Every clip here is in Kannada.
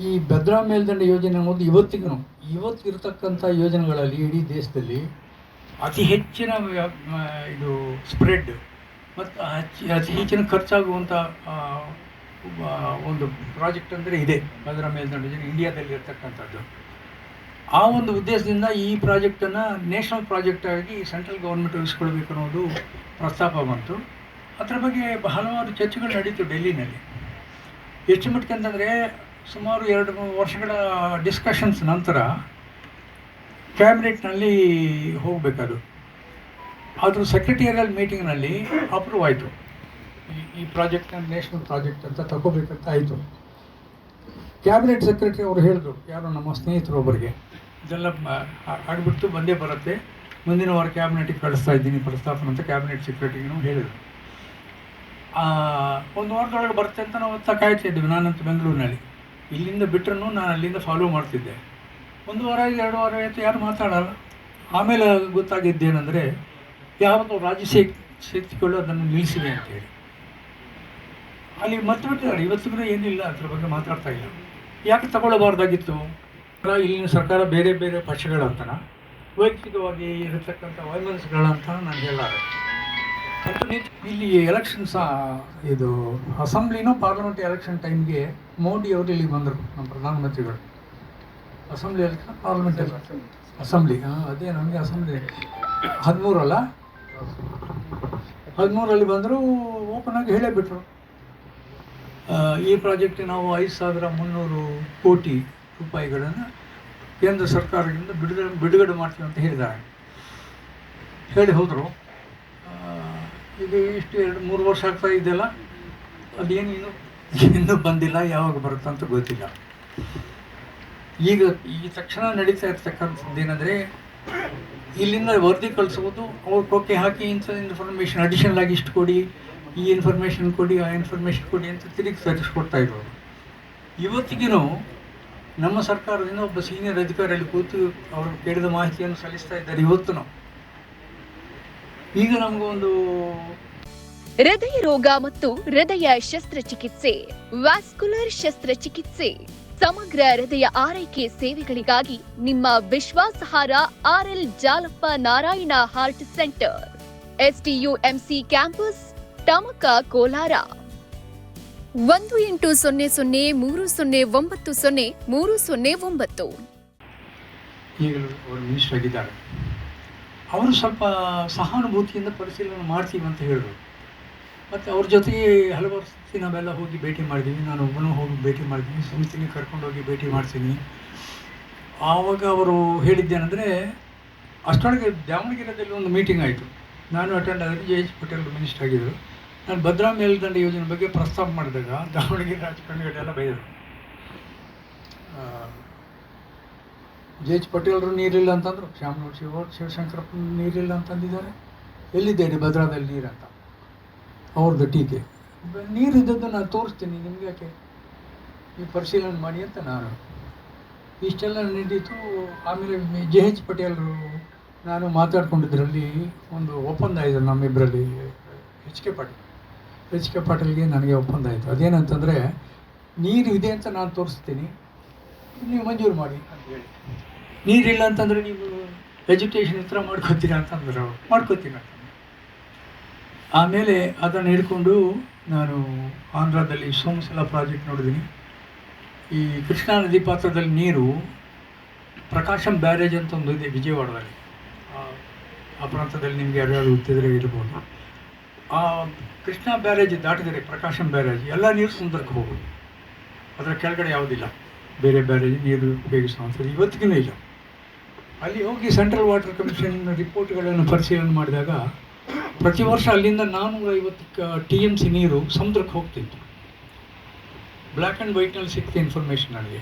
ಈ ಭದ್ರಾ ಮೇಲ್ದಂಡೆ ಯೋಜನೆ ಅನ್ನೋದು ಇವತ್ತಿರತಕ್ಕಂಥ ಯೋಜನೆಗಳಲ್ಲಿ ಇಡೀ ದೇಶದಲ್ಲಿ ಅತಿ ಹೆಚ್ಚಿನ ಇದು ಸ್ಪ್ರೆಡ್ ಮತ್ತು ಅತಿ ಹೆಚ್ಚಿನ ಖರ್ಚಾಗುವಂಥ ಒಂದು ಪ್ರಾಜೆಕ್ಟ್ ಅಂದರೆ ಇದೆ ಭದ್ರಾ ಮೇಲ್ದಂಡೆ ಯೋಜನೆ ಇಂಡಿಯಾದಲ್ಲಿ ಇರ್ತಕ್ಕಂಥದ್ದು. ಆ ಒಂದು ಉದ್ದೇಶದಿಂದ ಈ ಪ್ರಾಜೆಕ್ಟನ್ನು ನ್ಯಾಷನಲ್ ಪ್ರಾಜೆಕ್ಟಾಗಿ ಸೆಂಟ್ರಲ್ ಗೌರ್ಮೆಂಟ್ ಉಳಿಸ್ಕೊಳ್ಬೇಕು ಅನ್ನೋದು ಪ್ರಸ್ತಾಪ ಬಂತು. ಅದರ ಬಗ್ಗೆ ಹಲವಾರು ಚರ್ಚೆಗಳು ನಡೀತು ಡೆಲ್ಲಿನಲ್ಲಿ. ಎಷ್ಟು ಮಟ್ಟಿಗೆ ಅಂತಂದರೆ ಸುಮಾರು 2-3 ವರ್ಷಗಳ ಡಿಸ್ಕಷನ್ಸ್ ನಂತರ ಕ್ಯಾಬಿನೆಟ್ನಲ್ಲಿ ಹೋಗಬೇಕದು. ಅದು ಸೆಕ್ರೆಟರಿಯಲ್ ಮೀಟಿಂಗ್ನಲ್ಲಿ ಅಪ್ರೂವ್ ಆಯಿತು. ಈ ಪ್ರಾಜೆಕ್ಟ್ನ ನ್ಯಾಷನಲ್ ಪ್ರಾಜೆಕ್ಟ್ ಅಂತ ತಗೋಬೇಕಂತ ಆಯಿತು. ಕ್ಯಾಬಿನೆಟ್ ಸೆಕ್ರೆಟರಿ ಅವರು ಹೇಳಿದ್ರು, ಯಾರೋ ನಮ್ಮ ಸ್ನೇಹಿತರು ಒಬ್ಬರಿಗೆ, ಇದೆಲ್ಲ ಆಗಿಬಿಟ್ಟು ಬಂದೇ ಬರುತ್ತೆ, ಮುಂದಿನ ವಾರ ಕ್ಯಾಬಿನೆಟಿಗೆ ಕಳಿಸ್ತಾ ಇದ್ದೀನಿ ಪ್ರಸ್ತಾಪನೆ ಅಂತ ಕ್ಯಾಬಿನೆಟ್ ಸೆಕ್ರೆಟರಿಗೂ ಹೇಳಿದರು. 1 ವಾರದೊಳಗೆ ಬರುತ್ತೆ ಅಂತ ನಾವು ಕಾಯ್ತಾ ಇದ್ವಿ. ನಾನಂತೂ ಬೆಂಗಳೂರಿನಲ್ಲಿ ಇಲ್ಲಿಂದ ಬಿಟ್ಟರೂ ನಾನು ಅಲ್ಲಿಂದ ಫಾಲೋ ಮಾಡ್ತಿದ್ದೆ. 1 ವಾರ 2 ವಾರ ಆಯಿತು, ಯಾರು ಮಾತಾಡಲ್ಲ. ಆಮೇಲೆ ಗೊತ್ತಾಗಿದ್ದೇನೆಂದರೆ ಯಾವುದು ರಾಜ್ಯ ಶಕ್ತಿಗಳು ಅದನ್ನು ನಿಲ್ಲಿಸಿವೆ ಅಂತೇಳಿ ಅಲ್ಲಿ ಮತ್ತೆ ಬಿಟ್ಟಿದ್ದಾರೆ. ಇವತ್ತಿಗೂ ಏನಿಲ್ಲ, ಅದ್ರ ಬಗ್ಗೆ ಮಾತಾಡ್ತಾ ಇಲ್ಲ. ಯಾಕೆ ತಗೊಳ್ಳಬಾರ್ದಾಗಿತ್ತು? ಇಲ್ಲಿನ ಸರ್ಕಾರ ಬೇರೆ ಬೇರೆ ಪಕ್ಷಗಳಂತನ ವೈಯಕ್ತಿಕವಾಗಿ ಇರತಕ್ಕಂಥ ವೈಮನಸ್ಸುಗಳಂತ ನಾನು ಹೇಳಾರೆ. ಇಲ್ಲಿ ಎಲೆಕ್ಷನ್ಸ್ ಇದು ಅಸೆಂಬ್ಲಿನೋ ಪಾರ್ಲಿಮೆಂಟ್ ಎಲೆಕ್ಷನ್ ಟೈಮ್ಗೆ ಮೋದಿ ಅವರು ಇಲ್ಲಿಗೆ ಬಂದರು, ನಮ್ಮ ಪ್ರಧಾನಮಂತ್ರಿಗಳು. ಅಸೆಂಬ್ಲಿ ಎಲೆಕ್ಷನ್ ಪಾರ್ಲಿಮೆಂಟ್ ಅಸೆಂಬ್ಲಿ ಅದೇ ನಮಗೆ ಅಸೆಂಬ್ಲಿ 13 ಅಲ್ಲ 13ರಲ್ಲಿ ಬಂದರು. ಓಪನ್ ಆಗಿ ಹೇಳೇ ಬಿಟ್ಟರು, ಈ ಪ್ರಾಜೆಕ್ಟ್ ನಾವು 5,300 ಕೋಟಿ ರೂಪಾಯಿಗಳನ್ನು ಕೇಂದ್ರ ಸರ್ಕಾರದಿಂದ ಬಿಡುಗಡೆ ಮಾಡ್ತೀವಿ ಅಂತ ಹೇಳಿದ್ದಾರೆ. ಹೇಳಿ ಹೋದರು. ಈಗ ಇಷ್ಟು 2-3 ವರ್ಷ ಆಗ್ತಾ ಇದೆಯಲ್ಲ, ಅದೇನು ಇನ್ನೂ ಬಂದಿಲ್ಲ, ಯಾವಾಗ ಬರುತ್ತೆ ಅಂತ ಗೊತ್ತಿಲ್ಲ. ಈಗ ಈ ತಕ್ಷಣ ನಡೀತಾ ಇರ್ತಕ್ಕಂಥದ್ದು ಏನಂದರೆ, ಇಲ್ಲಿಂದ ವರದಿ ಕಳಿಸೋದು, ಅವ್ರು ಕೊಕ್ಕೆ ಹಾಕಿ ಇಂಥ ಇನ್ಫಾರ್ಮೇಷನ್ ಅಡಿಷನಲ್ ಆಗಿ ಇಷ್ಟು ಕೊಡಿ, ಈ ಇನ್ಫಾರ್ಮೇಷನ್ ಕೊಡಿ, ಆ ಇನ್ಫಾರ್ಮೇಷನ್ ಕೊಡಿ ಅಂತ ತಿರುಗಿ ಸರಿಸ್ಕೊಡ್ತಾ ಇರೋರು. ಇವತ್ತಿಗೂ ನಮ್ಮ ಸರ್ಕಾರದಿಂದ ಒಬ್ಬ ಸೀನಿಯರ್ ಅಧಿಕಾರಿಯಲ್ಲಿ ಕೂತು ಅವರು ಕೇಳಿದ ಮಾಹಿತಿಯನ್ನು ಸಲ್ಲಿಸ್ತಾ ಇದ್ದಾರೆ ಇವತ್ತು. ಈಗ ನಮಗೊಂದು ಹೃದಯ ರೋಗ ಮತ್ತು ಹೃದಯ ಶಸ್ತ್ರಚಿಕಿತ್ಸೆ, ವ್ಯಾಸ್ಕ್ಯುಲರ್ ಶಸ್ತ್ರಚಿಕಿತ್ಸೆ, ಸಮಗ್ರ ಹೃದಯ ಆರೈಕೆ ಸೇವೆಗಳಿಗಾಗಿ ನಿಮ್ಮ ವಿಶ್ವಾಸಾರ್ಹ RL Jalappa Narayana heart center, STUMC campus, Tamaka, Kolar. 180030090309. ಈಗಲೂ ಅವರು ಮಿನಿಸ್ಟರ್ ಆಗಿದ್ದಾರೆ. ಅವರು ಸ್ವಲ್ಪ ಸಹಾನುಭೂತಿಯಿಂದ ಪರಿಶೀಲನೆ ಮಾಡ್ತೀವಿ ಅಂತ ಹೇಳಿದ್ರು. ಮತ್ತು ಅವ್ರ ಜೊತೆಗೆ ಹಲವಾರು ಸತಿ ನಾವೆಲ್ಲ ಹೋಗಿ ಭೇಟಿ ಮಾಡಿದ್ದೀವಿ. ನಾನು ಒಬ್ಬನು ಹೋಗಿ ಭೇಟಿ ಮಾಡಿದ್ದೀನಿ, ಸಮಿತಿನ ಕರ್ಕೊಂಡೋಗಿ ಭೇಟಿ ಮಾಡ್ತೀನಿ. ಆವಾಗ ಅವರು ಹೇಳಿದ್ದೇನೆಂದರೆ, ಅಷ್ಟೊಳಗೆ ದಾವಣಗೆರೆಯಲ್ಲಿ ಒಂದು ಮೀಟಿಂಗ್ ಆಯಿತು. ನಾನು ಅಟೆಂಡ್ ಆದರೆ JH ಪಟೇಲ್ ಮಿನಿಸ್ಟರ್ ಆಗಿದ್ದರು. ನಾನು ಭದ್ರಾ ಮೇಲ್ದಂಡೆ ಯೋಜನೆ ಬಗ್ಗೆ ಪ್ರಸ್ತಾಪ ಮಾಡಿದಾಗ ದಾವಣಗೆರೆ ರಾಜಕಾರಣಿಗಳೆಲ್ಲ ಬೈದರು. JH ಪಟೇಲರು ನೀರಿಲ್ಲ ಅಂತಂದರು, ಶಿವಶಂಕರಪ್ಪ ನೀರಿಲ್ಲ ಅಂತಂದಿದ್ದಾರೆ. ಎಲ್ಲಿದೆ ಭದ್ರಾದಲ್ಲಿ ನೀರಂತ ಅವ್ರದ್ದು ಟೀಕೆ. ನೀರಿದ್ದದ್ದು ನಾನು ತೋರಿಸ್ತೀನಿ, ನಿಮ್ಗೆ ಯಾಕೆ, ಈ ಪರಿಶೀಲನೆ ಮಾಡಿ ಅಂತ ನಾನು. ಇಷ್ಟೆಲ್ಲ ನಡೀತು. ಆಮೇಲೆ JH ಪಟೇಲರು ನಾನು ಮಾತಾಡ್ಕೊಂಡಿದ್ದರಲ್ಲಿ ಒಂದು ಒಪ್ಪಂದ ಆಯಿತು ನಮ್ಮಿಬ್ಬರಲ್ಲಿ. HK ಪಾಟೀಲ್ಗೆ ನನಗೆ ಒಪ್ಪಂದ ಆಯಿತು. ಅದೇನಂತಂದರೆ, ನೀರು ಇದೆ ಅಂತ ನಾನು ತೋರಿಸ್ತೀನಿ, ನೀವು ಮಂಜೂರು ಮಾಡಿ ಅಂತ ಹೇಳಿ. ನೀರಿಲ್ಲ ಅಂತಂದರೆ ನೀವು ವೆಜಿಟೇಷನ್ ಹತ್ರ ಮಾಡ್ಕೋತೀರಾ ಅಂತಂದ್ರೆ ಮಾಡ್ಕೋತೀನಿ ಅಂತ. ಆಮೇಲೆ ಅದನ್ನು ಹಿಡ್ಕೊಂಡು ನಾನು ಆಂಧ್ರದಲ್ಲಿ ಸೋಮಸಲ ಪ್ರಾಜೆಕ್ಟ್ ನೋಡಿದ್ದೀನಿ. ಈ ಕೃಷ್ಣಾ ನದಿ ಪಾತ್ರದಲ್ಲಿ ನೀರು ಪ್ರಕಾಶಂ ಬ್ಯಾರೇಜ್ ಅಂತ ಒಂದು ಇದೆ ವಿಜಯವಾಡದಲ್ಲಿ. ಆ ಪ್ರಾಂತದಲ್ಲಿ ನಿಮಗೆ ಯಾರ್ಯಾರು ಗೊತ್ತಿದ್ರೆ ಇರ್ಬೋದು. ಆ ಕೃಷ್ಣಾ ಬ್ಯಾರೇಜ್ ದಾಟಿದರೆ ಪ್ರಕಾಶಂ ಬ್ಯಾರೇಜ್ ಎಲ್ಲ ನೀರು ಸಮುದ್ರಕ್ಕೆ ಹೋಗೋದು. ಅದರ ಕೆಳಗಡೆ ಯಾವುದಿಲ್ಲ, ಬೇರೆ ಬ್ಯಾರೇಜ್ ನೀರು ಉಪಯೋಗಿಸುವಂಥದ್ದು ಇವತ್ತಿಗೂ ಇಲ್ಲ. ಅಲ್ಲಿ ಹೋಗಿ ಸೆಂಟ್ರಲ್ ವಾಟರ್ ಕಮಿಷನ್ ರಿಪೋರ್ಟ್ಗಳನ್ನು ಪರಿಶೀಲನೆ ಮಾಡಿದಾಗ ಪ್ರತಿ ವರ್ಷ ಅಲ್ಲಿಂದ 450 TMC ನೀರು ಸಮುದ್ರಕ್ಕೆ ಹೋಗ್ತಿತ್ತು. ಬ್ಲ್ಯಾಕ್ ಆ್ಯಂಡ್ ವೈಟ್ನಲ್ಲಿ ಸಿಕ್ತ ಇನ್ಫಾರ್ಮೇಷನ್ ನನಗೆ.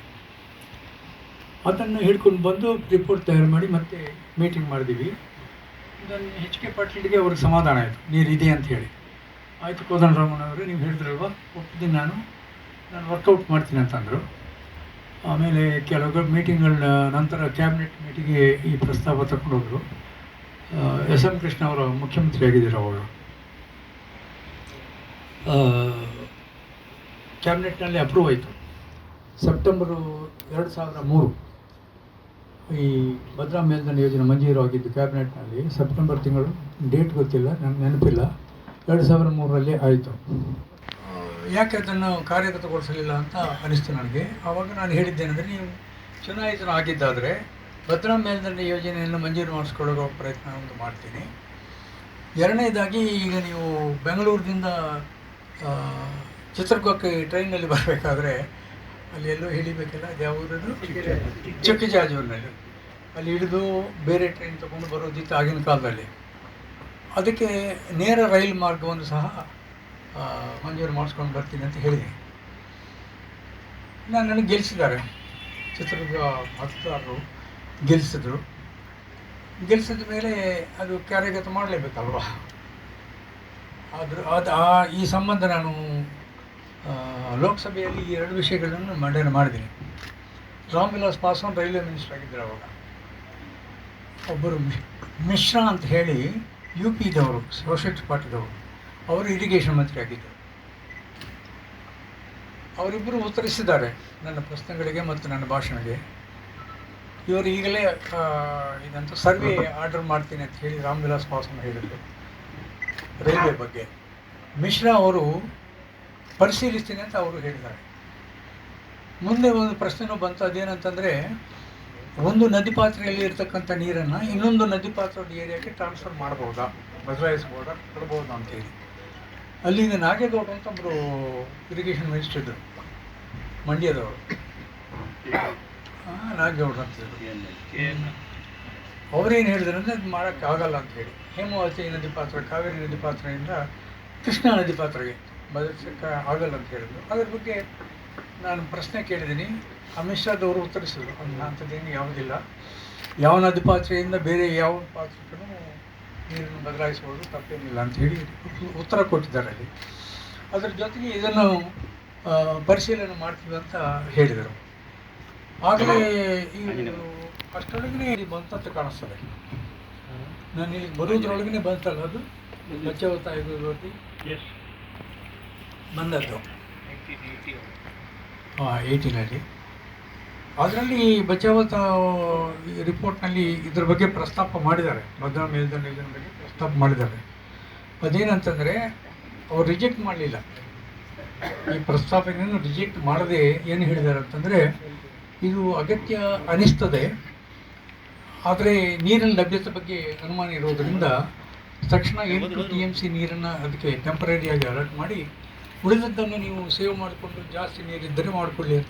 ಅದನ್ನು ಹಿಡ್ಕೊಂಡು ಬಂದು ರಿಪೋರ್ಟ್ ತಯಾರು ಮಾಡಿ ಮತ್ತೆ ಮೀಟಿಂಗ್ ಮಾಡಿದ್ದೀವಿ. ಇದನ್ನು HK ಪಾಟೀಲ್ಗೆ ಅವ್ರಿಗೆ ಸಮಾಧಾನ ಆಯಿತು, ನೀರಿದೆ ಅಂತ ಹೇಳಿ. ಆಯಿತು ಕೋದಂಡರಾಮನವರೇ, ನೀವು ಹೇಳಿದ್ರಲ್ವ, ಒಪ್ಪಿದ್ದೀನಿ, ನಾನು ವರ್ಕೌಟ್ ಮಾಡ್ತೀನಿ ಅಂತಂದರು. ಆಮೇಲೆ ಕೆಲವು ಮೀಟಿಂಗ್ಗಳ ನಂತರ ಕ್ಯಾಬಿನೆಟ್ ಮೀಟಿಂಗ್ಗೆ ಈ ಪ್ರಸ್ತಾವ ತಗೊಂಡೋದ್ರು. SM ಕೃಷ್ಣ ಅವರು ಮುಖ್ಯಮಂತ್ರಿ ಆಗಿದ್ದರು ಅವರು. ಕ್ಯಾಬಿನೆಟ್ನಲ್ಲಿ ಅಪ್ರೂವ್ ಆಯಿತು. ಸೆಪ್ಟೆಂಬರು 2003 ಈ ಭದ್ರಾ ಮೇಲ್ದಂಡೆ ಯೋಜನೆ ಮಂಜೂರು ಆಗಿದ್ದು ಕ್ಯಾಬಿನೆಟ್ನಲ್ಲಿ ಸೆಪ್ಟೆಂಬರ್ ತಿಂಗಳು, ಡೇಟ್ ಗೊತ್ತಿಲ್ಲ, ನನಗೆ ನೆನಪಿಲ್ಲ, 2003ರಲ್ಲಿ ಆಯಿತು. ಯಾಕೆ ಅದನ್ನು ಕಾರ್ಯಗತಗೊಳಿಸಲಿಲ್ಲ ಅಂತ ಅನಿಸ್ತು ನನಗೆ. ಆವಾಗ ನಾನು ಹೇಳಿದ್ದೇನೆಂದರೆ, ನೀವು ಚುನಾಯಿತರು ಆಗಿದ್ದಾದರೆ ಭದ್ರಾ ಮೇಲ್ದಂಡೆ ಯೋಜನೆಯನ್ನು ಮಂಜೂರು ಮಾಡಿಸ್ಕೊಳ್ಳೋ ಪ್ರಯತ್ನ ಒಂದು ಮಾಡ್ತೀನಿ. ಎರಡನೇದಾಗಿ, ಈಗ ನೀವು ಬೆಂಗಳೂರಿನಿಂದ ಚಿತ್ರದುರ್ಗಕ್ಕೆ ಟ್ರೈನಲ್ಲಿ ಬರಬೇಕಾದ್ರೆ ಅಲ್ಲಿ ಎಲ್ಲೋ ಇಳಿಬೇಕಿಲ್ಲ, ಅದು ಯಾವುದದು ಚಕ್ಕಿಜಾಜೂರಿನಲ್ಲಿ, ಅಲ್ಲಿ ಇಳಿದು ಬೇರೆ ಟ್ರೈನ್ ತೊಗೊಂಡು ಬರೋದಿತ್ತು ಆಗಿನ ಕಾಲದಲ್ಲಿ. ಅದಕ್ಕೆ ನೇರ ರೈಲು ಮಾರ್ಗವನ್ನು ಸಹ ಮಂಜೂರು ಮಾಡಿಸ್ಕೊಂಡು ಬರ್ತೀನಿ ಅಂತ ಹೇಳಿದೆ. ನನಗೆ ಗೆಲ್ಲಿಸಿದ್ದಾರೆ, ಚಿತ್ರದುರ್ಗ ಮತದಾರರು ಗೆಲ್ಲಿಸಿದ್ರು. ಗೆಲ್ಲಿಸಿದ ಮೇಲೆ ಅದು ಕಾರ್ಯಗತ ಮಾಡಲೇಬೇಕಲ್ವ. ಆದರೂ ಈ ಸಂಬಂಧ ನಾನು ಲೋಕಸಭೆಯಲ್ಲಿ ಈ 2 ವಿಷಯಗಳನ್ನು ಮಂಡನೆ ಮಾಡಿದ್ದೀನಿ. ರಾಮ್ ವಿಲಾಸ್ ಪಾಸ್ವಾನ್ ರೈಲ್ವೆ ಮಿನಿಸ್ಟರ್ ಆಗಿದ್ದರು ಅವಾಗ. ಒಬ್ಬರು ಮಿಶ್ರಾ ಅಂತ ಹೇಳಿ UPದವರು, ಸೋಷಿಯಲಿಸ್ಟ್ ಪಾರ್ಟಿದವರು, ಅವರು ಇರಿಗೇಷನ್ ಮಂತ್ರಿ ಆಗಿದ್ದರು. ಅವರಿಬ್ಬರು ಉತ್ತರಿಸಿದ್ದಾರೆ ನನ್ನ ಪ್ರಶ್ನೆಗಳಿಗೆ ಮತ್ತು ನನ್ನ ಭಾಷಣಕ್ಕೆ. ಇವರು ಈಗಲೇ ಇದಂತ ಸರ್ವೆ ಆರ್ಡರ್ ಮಾಡ್ತೀನಿ ಅಂತ ಹೇಳಿ ರಾಮ್ ವಿಲಾಸ್ ಪಾಸ್ವಾನ್ ಹೇಳಿದರು ರೈಲ್ವೆ ಬಗ್ಗೆ. ಮಿಶ್ರಾ ಅವರು ಪರಿಶೀಲಿಸ್ತೀನಿ ಅಂತ ಅವರು ಹೇಳಿದ್ದಾರೆ. ಮುಂದೆ ಒಂದು ಪ್ರಶ್ನೆನೂ ಬಂತು, ಅದೇನಂತಂದರೆ, ಒಂದು ನದಿ ಪಾತ್ರೆಯಲ್ಲಿ ಇರ್ತಕ್ಕಂಥ ನೀರನ್ನು ಇನ್ನೊಂದು ನದಿ ಪಾತ್ರದ ಏರಿಯಾಕ್ಕೆ ಟ್ರಾನ್ಸ್ಫರ್ ಮಾಡ್ಬೋದಾ, ಬದಲಾಯಿಸ್ಬೋದಾ, ಕೊಡ್ಬೋದಾ ಅಂತೇಳಿ. ಅಲ್ಲಿಂದ ನಾಗೇಗೌಡ ಅಂತ ಒಬ್ಬರು ಇರಿಗೇಷನ್ ಮಿನಿಸ್ಟರ್ ಇದ್ದರು, ಮಂಡ್ಯದವರು, ನಾಗೇಗೌಡ ಅಂತಿದ್ರು. ಅವರೇನು ಹೇಳಿದ್ರು ಅಂದರೆ, ಅದು ಮಾಡೋಕ್ಕಾಗಲ್ಲ ಅಂತ ಹೇಳಿ. ಹೇಮಾವತಿ ನದಿ ಪಾತ್ರ, ಕಾವೇರಿ ನದಿ ಪಾತ್ರೆಯಿಂದ ಕೃಷ್ಣಾ ನದಿ ಪಾತ್ರೆಗೆ ಬದಲಿಸೋಕ್ಕೆ ಆಗಲ್ಲ ಅಂತ ಹೇಳಿದ್ರು. ಅದ್ರ ಬಗ್ಗೆ ನಾನು ಪ್ರಶ್ನೆ ಕೇಳಿದ್ದೀನಿ. ಅಮಿತ್ ಶಾದವರು ಉತ್ತರಿಸಿದ್ರು, ಅಂಥದ್ದೇನು ಯಾವುದಿಲ್ಲ, ಯಾವ ನದಿ ಪಾತ್ರೆಯಿಂದ ಬೇರೆ ಯಾವ ಪಾತ್ರಕ್ಕೂ ನೀರನ್ನು ಬದಲಾಯಿಸ್ಬೋದು, ತಪ್ಪೇನಿಲ್ಲ ಅಂತ ಹೇಳಿ ಉತ್ತರ ಕೊಟ್ಟಿದ್ದಾರೆ ಅಲ್ಲಿ. ಅದರ ಜೊತೆಗೆ ಇದನ್ನು ಪರಿಶೀಲನೆ ಮಾಡ್ತೀವಿ ಅಂತ ಹೇಳಿದರು. ಆಗಲೇ ಈ ಅಷ್ಟರೊಳಗೇ ಬಂತಂತ ಕಾಣಿಸ್ತದೆ. ನಾನು ಇಲ್ಲಿ ಬರೋದ್ರೊಳಗೇ ಬಂತಲ್ಲ, ಅದು ಬಚಾವತಾ ಯೋಜನೆ ಬಂದದ್ದು 1880. ಅದರಲ್ಲಿ ಬಚಾವತಾ ರಿಪೋರ್ಟ್ನಲ್ಲಿ ಇದ್ರ ಬಗ್ಗೆ ಪ್ರಸ್ತಾಪ ಮಾಡಿದ್ದಾರೆ, ಭದ್ರಾ ಮೇಲ್ದಂಡೆ ಯೋಜನೆ ಬಗ್ಗೆ ಪ್ರಸ್ತಾಪ ಮಾಡಿದ್ದಾರೆ. ಅದೇನಂತಂದರೆ, ಅವ್ರು ರಿಜೆಕ್ಟ್ ಮಾಡಲಿಲ್ಲ. ಈ ಪ್ರಸ್ತಾಪನೆಯನ್ನು ರಿಜೆಕ್ಟ್ ಮಾಡದೆ ಏನು ಹೇಳಿದ್ದಾರೆ ಅಂತಂದರೆ, ಇದು ಅಗತ್ಯ ಅನಿಸ್ತದೆ, ಆದರೆ ನೀರಿನ ಲಭ್ಯತೆ ಬಗ್ಗೆ ಅನುಮಾನ ಇರೋದರಿಂದ ತಕ್ಷಣ 8 TMC ನೀರನ್ನು ಅದಕ್ಕೆ ಟೆಂಪರರಿಯಾಗಿ ಅಲರ್ಟ್ ಮಾಡಿ, ಉಳಿದದ್ದನ್ನು ನೀವು ಸೇವ್ ಮಾಡಿಕೊಂಡು ಜಾಸ್ತಿ ನೀರಿದ್ದರೆ ಮಾಡಿಕೊಳ್ಳಿ ಅಂತ